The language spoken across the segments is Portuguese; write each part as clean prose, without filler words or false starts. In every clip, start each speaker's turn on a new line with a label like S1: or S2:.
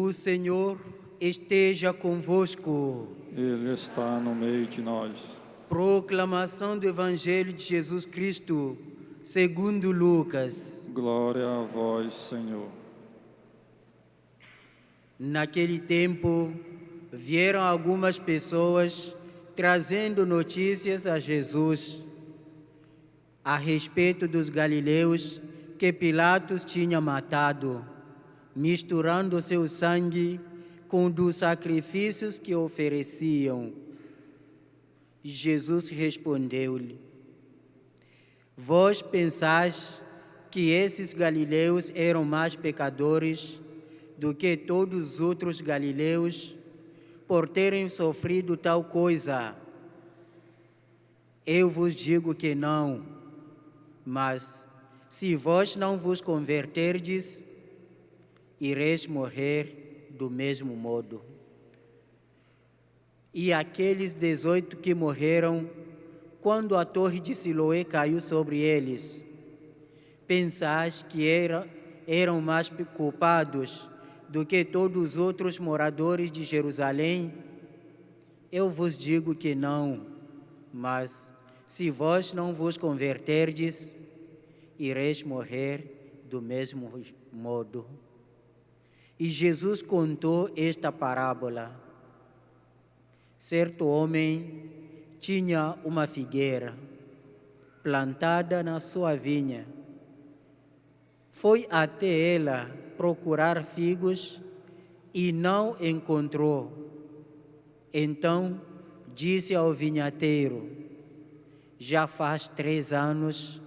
S1: O Senhor esteja convosco.
S2: Ele está no meio de nós.
S1: Proclamação do Evangelho de Jesus Cristo, segundo Lucas.
S2: Glória a vós, Senhor.
S1: Naquele tempo, vieram algumas pessoas trazendo notícias a Jesus a respeito dos galileus que Pilatos tinha matado, misturando seu sangue com dos sacrifícios que ofereciam. Jesus respondeu-lhe: Vós pensais que esses galileus eram mais pecadores do que todos os outros galileus por terem sofrido tal coisa? Eu vos digo que não, mas se vós não vos converterdes, ireis morrer do mesmo modo. E aqueles 18 que morreram, quando a torre de Siloé caiu sobre eles, pensais que eram mais culpados do que todos os outros moradores de Jerusalém? Eu vos digo que não, mas se vós não vos converterdes, ireis morrer do mesmo modo. E Jesus contou esta parábola. Certo homem tinha uma figueira plantada na sua vinha. Foi até ela procurar figos e não encontrou. Então disse ao vinhateiro: Já faz 3 anos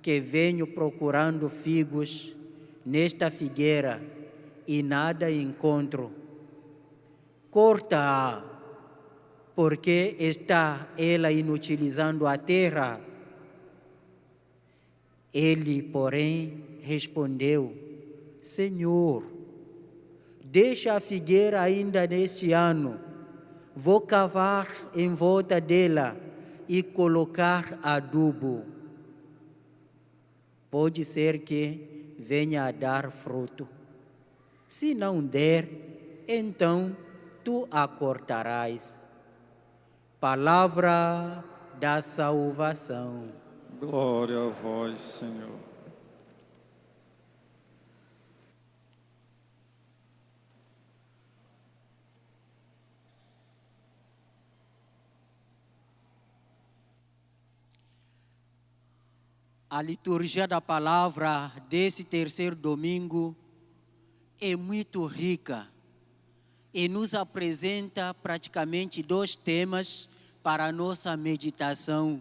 S1: que venho procurando figos nesta figueira e nada encontro. Corta-a, porque está ela inutilizando a terra. Ele, porém, respondeu: Senhor, deixa a figueira ainda neste ano. Vou cavar em volta dela e colocar adubo. Pode ser que venha a dar fruto. Se não der, então tu a cortarás. Palavra da salvação.
S2: Glória a vós, Senhor.
S1: A liturgia da palavra desse terceiro domingo é muito rica e nos apresenta praticamente 2 temas para a nossa meditação.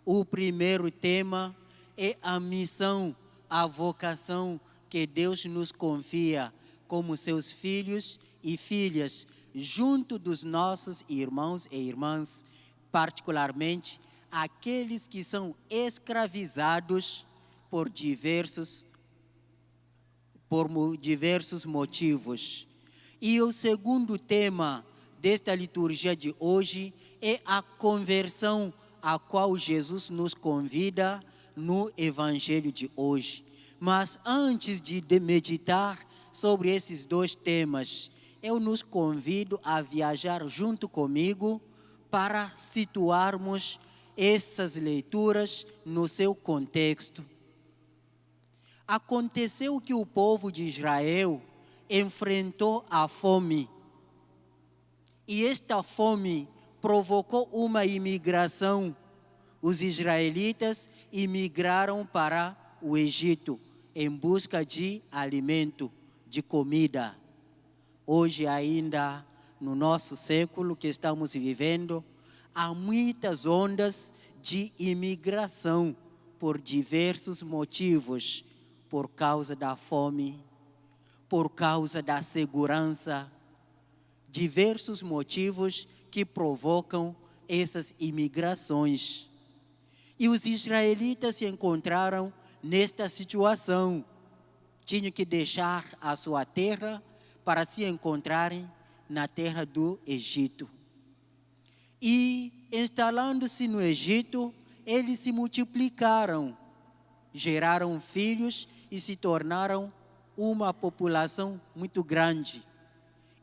S1: O primeiro tema é a missão, a vocação que Deus nos confia como seus filhos e filhas, junto dos nossos irmãos e irmãs, particularmente aqueles que são escravizados por diversos motivos. E o segundo tema desta liturgia de hoje é a conversão a qual Jesus nos convida no Evangelho de hoje. Mas antes de meditar sobre esses 2 temas, eu nos convido a viajar junto comigo para situarmos essas leituras no seu contexto. Aconteceu que o povo de Israel enfrentou a fome. E esta fome provocou uma imigração. Os israelitas imigraram para o Egito em busca de alimento, de comida. Hoje ainda, no nosso século que estamos vivendo, há muitas ondas de imigração por diversos motivos, por causa da fome, por causa da segurança, diversos motivos que provocam essas imigrações. E os israelitas se encontraram nesta situação. Tinham que deixar a sua terra para se encontrarem na terra do Egito. E, instalando-se no Egito, eles se multiplicaram, geraram filhos e se tornaram uma população muito grande.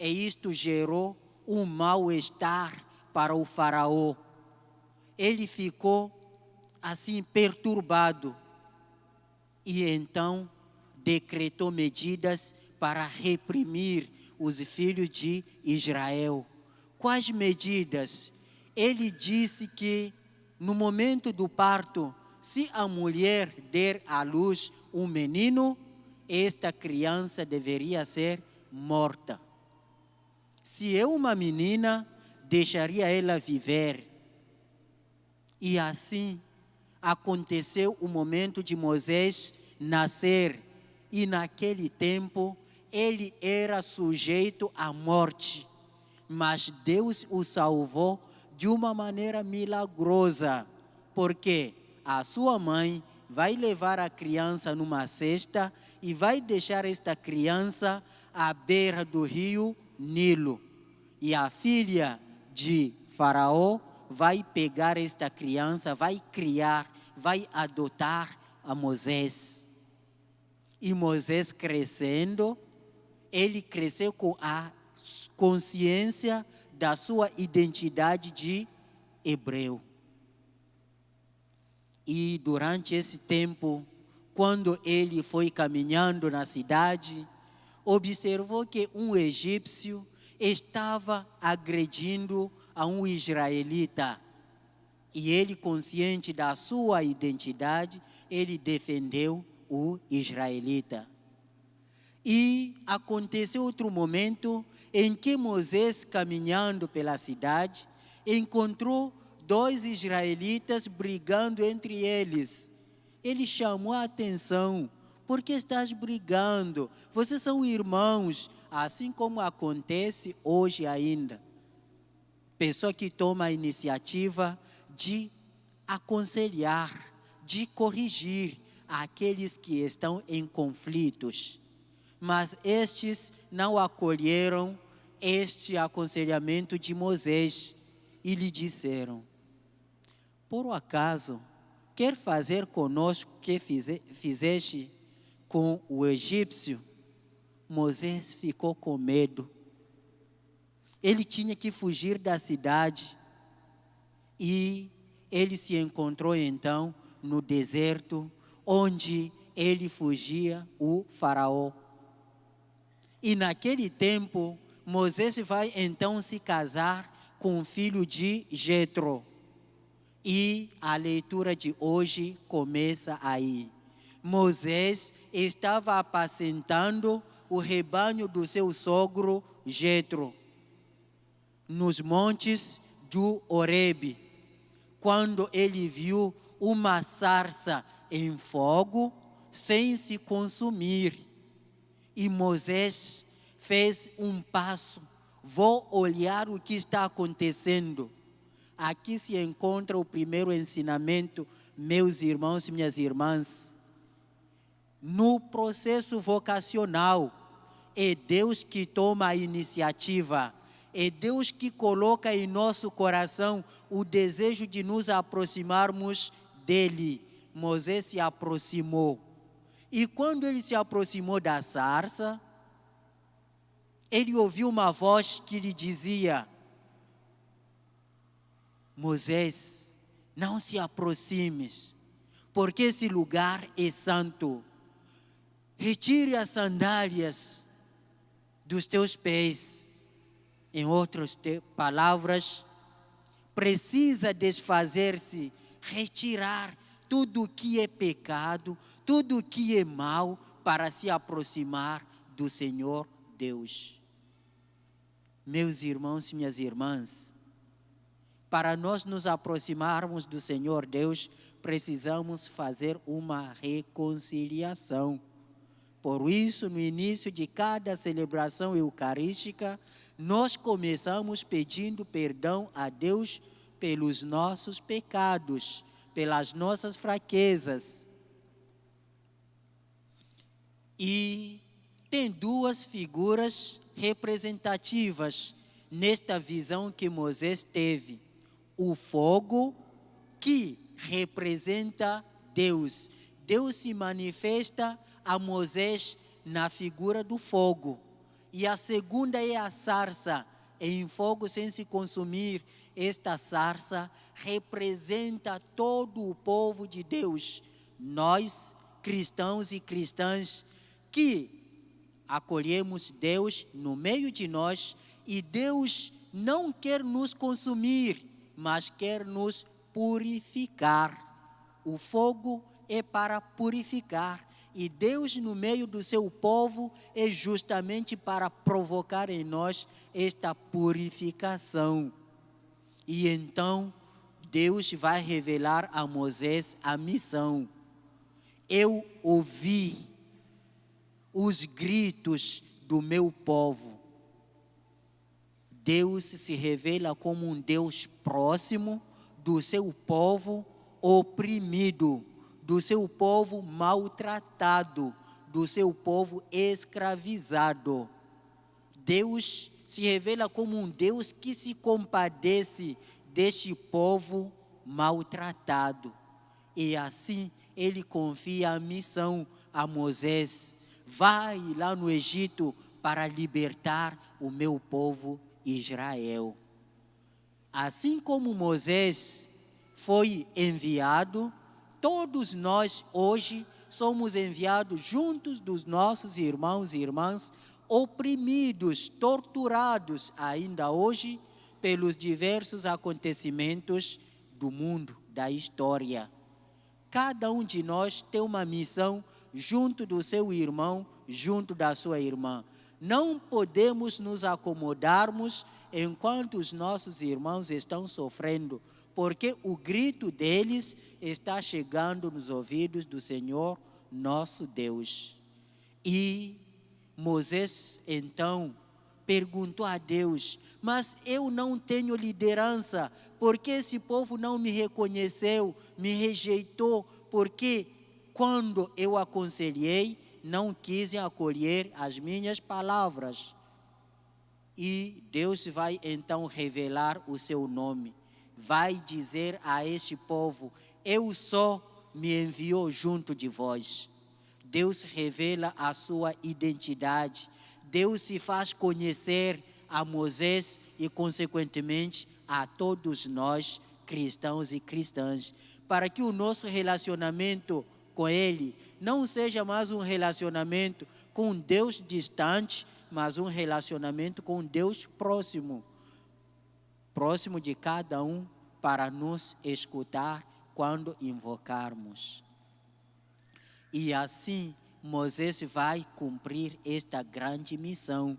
S1: e isto gerou um mal-estar para o faraó. Ele ficou assim perturbado e então decretou medidas para reprimir os filhos de Israel. Quais medidas? Ele disse que no momento do parto, se a mulher der à luz um menino, esta criança deveria ser morta. Se é uma menina, deixaria ela viver. E assim aconteceu o momento de Moisés nascer. E naquele tempo ele era sujeito à morte. Mas Deus o salvou de uma maneira milagrosa. Porque a sua mãe vai levar a criança numa cesta e vai deixar esta criança à beira do rio Nilo. E a filha de Faraó vai pegar esta criança, vai criar, vai adotar a Moisés. E Moisés crescendo, ele cresceu com a consciência da sua identidade de hebreu. E durante esse tempo, quando ele foi caminhando na cidade, observou que um egípcio estava agredindo a um israelita. E ele, consciente da sua identidade, ele defendeu o israelita. E aconteceu outro momento em que Moisés, caminhando pela cidade, encontrou 2 israelitas brigando entre eles. Ele chamou a atenção. Por que estás brigando? Vocês são irmãos, assim como acontece hoje ainda. Pessoa que toma a iniciativa de aconselhar, de corrigir aqueles que estão em conflitos. Mas estes não acolheram este aconselhamento de Moisés e lhe disseram: por acaso quer fazer conosco o que fizeste com o egípcio? Moisés ficou com medo. Ele tinha que fugir da cidade e ele se encontrou então no deserto, onde ele fugia o faraó. E naquele tempo, Moisés vai então se casar com o filho de Jetro. E a leitura de hoje começa aí. Moisés estava apacentando o rebanho do seu sogro Jetro nos montes do Horebe, quando ele viu uma sarça em fogo sem se consumir. E Moisés fez um passo: vou olhar o que está acontecendo. Aqui se encontra o primeiro ensinamento, meus irmãos e minhas irmãs. No processo vocacional, é Deus que toma a iniciativa. É Deus que coloca em nosso coração o desejo de nos aproximarmos dele. Moisés se aproximou. E quando ele se aproximou da sarça, ele ouviu uma voz que lhe dizia: Moisés, não se aproximes, porque esse lugar é santo. Retire as sandálias dos teus pés. Em outras palavras, precisa desfazer-se, retirar tudo o que é pecado, tudo o que é mal, para se aproximar do Senhor Deus. Meus irmãos e minhas irmãs, para nós nos aproximarmos do Senhor Deus, precisamos fazer uma reconciliação. Por isso, no início de cada celebração eucarística, nós começamos pedindo perdão a Deus pelos nossos pecados, pelas nossas fraquezas. E tem 2 figuras representativas nesta visão que Moisés teve. O fogo, que representa Deus. Deus se manifesta a Moisés na figura do fogo. E a segunda é a sarça em fogo sem se consumir. Esta sarça representa todo o povo de Deus. Nós, cristãos e cristãs, que acolhemos Deus no meio de nós, e Deus não quer nos consumir, mas quer nos purificar. O fogo é para purificar, e Deus no meio do seu povo é justamente para provocar em nós esta purificação. E então Deus vai revelar a Moisés a missão. Eu ouvi os gritos do meu povo. Deus se revela como um Deus próximo do seu povo oprimido, do seu povo maltratado, do seu povo escravizado. Deus se revela como um Deus que se compadece deste povo maltratado. E assim ele confia a missão a Moisés: vai lá no Egito para libertar o meu povo Israel. Assim como Moisés foi enviado, todos nós hoje somos enviados juntos dos nossos irmãos e irmãs oprimidos, torturados ainda hoje pelos diversos acontecimentos do mundo, da história. Cada um de nós tem uma missão junto do seu irmão, junto da sua irmã. Não podemos nos acomodarmos enquanto os nossos irmãos estão sofrendo, porque o grito deles está chegando nos ouvidos do Senhor, nosso Deus. E Moisés, então, perguntou a Deus: mas eu não tenho liderança, porque esse povo não me reconheceu, me rejeitou, porque quando eu aconselhei, não quis acolher as minhas palavras. E Deus vai então revelar o seu nome. Vai dizer a este povo: eu só me enviou junto de vós. Deus revela a sua identidade. Deus se faz conhecer a Moisés e, consequentemente, a todos nós, cristãos e cristãs, para que o nosso relacionamento com Ele não seja mais um relacionamento com Deus distante, mas um relacionamento com Deus próximo, próximo de cada um, para nos escutar quando invocarmos. E assim Moisés vai cumprir esta grande missão.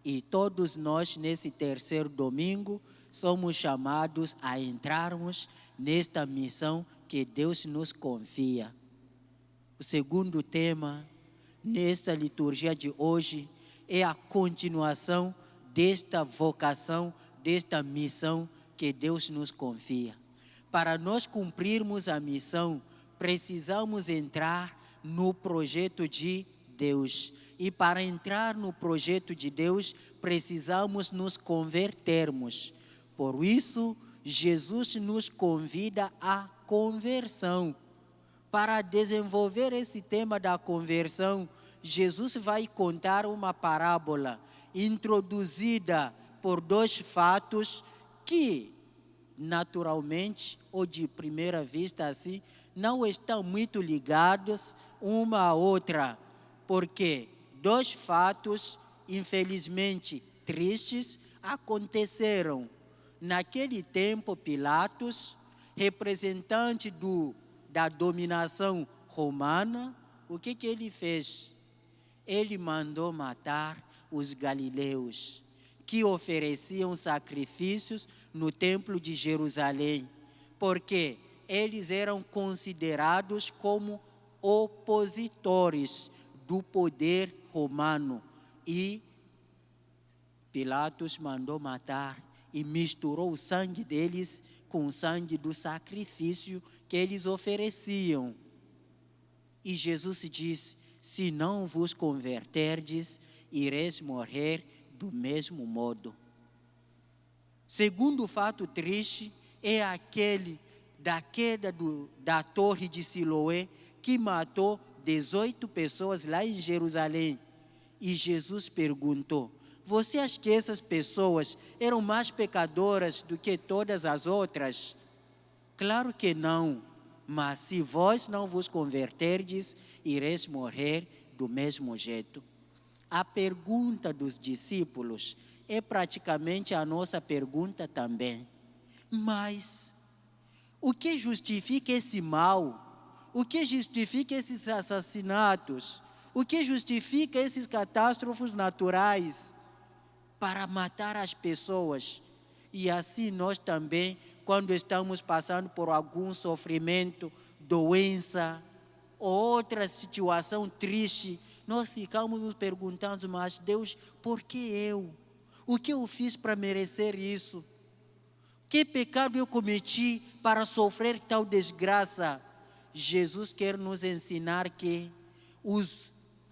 S1: E todos nós, nesse terceiro domingo, somos chamados a entrarmos nesta missão que Deus nos confia. O segundo tema, nesta liturgia de hoje, é a continuação desta vocação, desta missão que Deus nos confia. Para nós cumprirmos a missão, precisamos entrar no projeto de Deus. E para entrar no projeto de Deus, precisamos nos convertermos. Por isso, Jesus nos convida à conversão. Para desenvolver esse tema da conversão, Jesus vai contar uma parábola introduzida por dois fatos que, naturalmente, ou de primeira vista assim, não estão muito ligados uma à outra, porque dois fatos, infelizmente tristes, aconteceram. Naquele tempo, Pilatos, representante da dominação romana, o que ele fez? Ele mandou matar os galileus, que ofereciam sacrifícios no templo de Jerusalém, porque eles eram considerados como opositores do poder romano. E Pilatos mandou matar e misturou o sangue deles com o sangue do sacrifício que eles ofereciam. E Jesus disse: se não vos converterdes, ireis morrer do mesmo modo. Segundo fato triste é aquele da queda da torre de Siloé, que matou 18 pessoas lá em Jerusalém. E Jesus perguntou: você acha que essas pessoas eram mais pecadoras do que todas as outras? Claro que não, mas se vós não vos converterdes, ireis morrer do mesmo jeito. A pergunta dos discípulos é praticamente a nossa pergunta também. Mas o que justifica esse mal? O que justifica esses assassinatos? O que justifica esses catástrofes naturais para matar as pessoas? E assim nós também, quando estamos passando por algum sofrimento, doença ou outra situação triste, nós ficamos nos perguntando: mas Deus, por que eu? O que eu fiz para merecer isso? Que pecado eu cometi para sofrer tal desgraça? Jesus quer nos ensinar que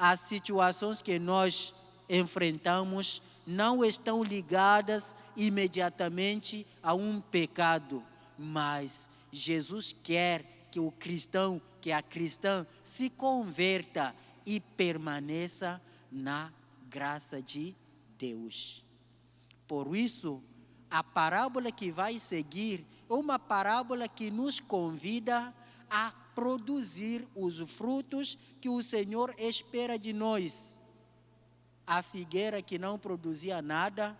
S1: as situações que nós enfrentamos não estão ligadas imediatamente a um pecado, mas Jesus quer que o cristão, que a cristã se converta e permaneça na graça de Deus. Por isso, a parábola que vai seguir é uma parábola que nos convida a produzir os frutos que o Senhor espera de nós. A figueira que não produzia nada,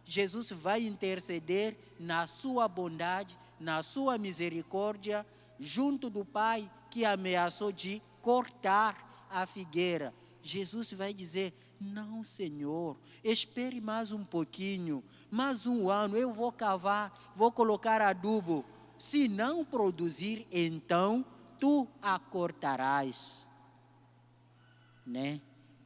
S1: Jesus vai interceder na sua bondade, na sua misericórdia, junto do Pai que ameaçou de cortar a figueira. Jesus vai dizer: não, Senhor, espere mais um pouquinho, mais um ano, eu vou cavar, vou colocar adubo. Se não produzir, então tu a cortarás. Né?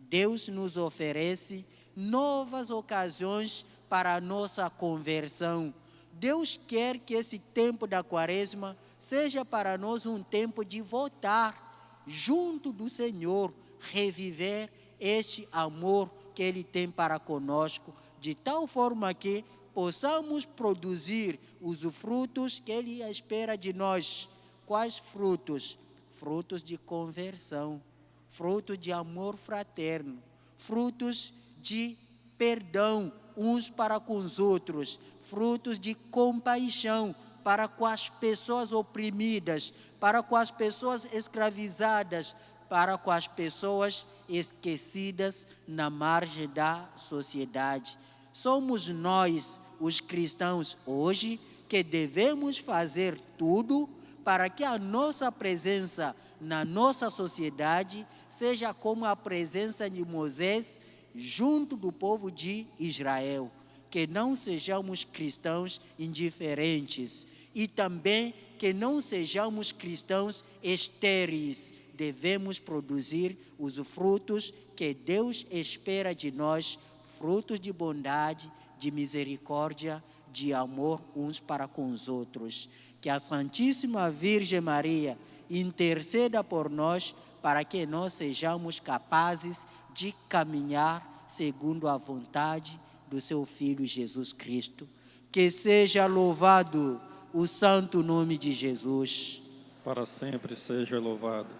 S1: Deus nos oferece novas ocasiões para a nossa conversão. Deus quer que esse tempo da Quaresma seja para nós um tempo de voltar junto do Senhor, reviver este amor que Ele tem para conosco, de tal forma que possamos produzir os frutos que Ele espera de nós. Quais frutos? Frutos de conversão, frutos de amor fraterno, frutos de perdão uns para com os outros, frutos de compaixão para com as pessoas oprimidas, para com as pessoas escravizadas, para com as pessoas esquecidas na margem da sociedade. Somos nós, os cristãos, hoje, que devemos fazer tudo para que a nossa presença na nossa sociedade seja como a presença de Moisés junto do povo de Israel. Que não sejamos cristãos indiferentes e também que não sejamos cristãos estéreis. Devemos produzir os frutos que Deus espera de nós, frutos de bondade, de misericórdia, de amor uns para com os outros. Que a Santíssima Virgem Maria interceda por nós para que nós sejamos capazes de caminhar segundo a vontade do seu Filho Jesus Cristo. Que seja louvado o santo nome de Jesus.
S2: Para sempre seja louvado.